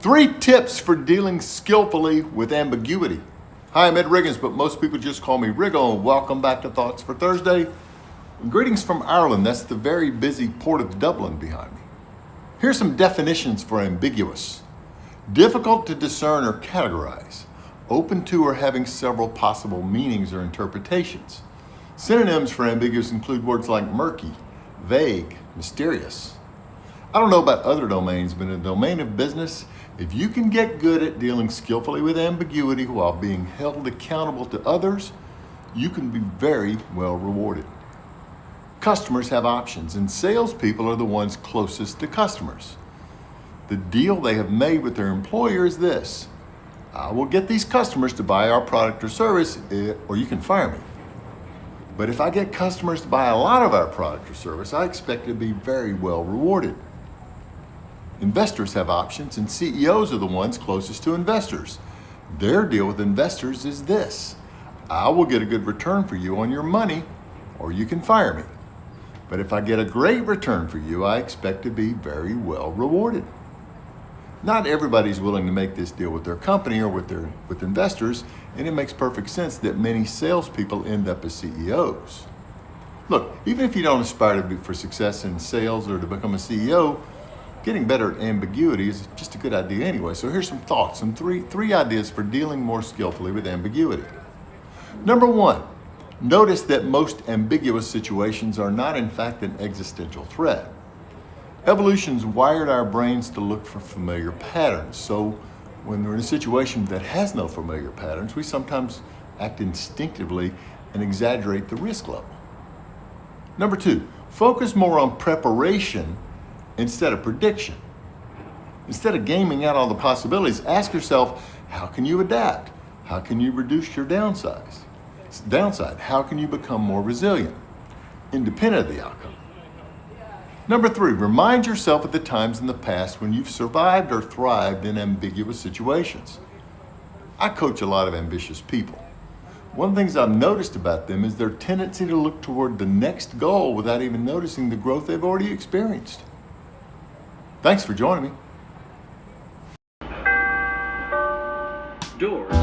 3 tips for dealing skillfully with ambiguity. Hi, I'm Ed Riggins, but most people just call me Riggo. Welcome back to Thoughts for Thursday. And greetings from Ireland. That's the very busy port of Dublin behind me. Here's some definitions for ambiguous. Difficult to discern or categorize. Open to or having several possible meanings or interpretations. Synonyms for ambiguous include words like murky, vague, mysterious. I don't know about other domains, but in the domain of business, if you can get good at dealing skillfully with ambiguity while being held accountable to others, you can be very well rewarded. Customers have options, and salespeople are the ones closest to customers. The deal they have made with their employer is this: I will get these customers to buy our product or service, or you can fire me. But if I get customers to buy a lot of our product or service, I expect to be very well rewarded. Investors have options, and CEOs are the ones closest to investors. Their deal with investors is this: I will get a good return for you on your money, or you can fire me. But if I get a great return for you, I expect to be very well rewarded. Not everybody's willing to make this deal with their company or with investors, and it makes perfect sense that many salespeople end up as CEOs. Look, even if you don't aspire for success in sales or to become a CEO, getting better at ambiguity is just a good idea anyway. So here's some thoughts, some three ideas for dealing more skillfully with ambiguity. Number 1, notice that most ambiguous situations are not in fact an existential threat. Evolution's wired our brains to look for familiar patterns. So when we're in a situation that has no familiar patterns, we sometimes act instinctively and exaggerate the risk level. Number 2, focus more on preparation instead of prediction. Instead of gaming out all the possibilities, ask yourself, how can you adapt? How can you reduce your downside? How can you become more resilient, independent of the outcome? Number 3, remind yourself of the times in the past when you've survived or thrived in ambiguous situations. I coach a lot of ambitious people. One of the things I've noticed about them is their tendency to look toward the next goal without even noticing the growth they've already experienced. Thanks for joining me. Doors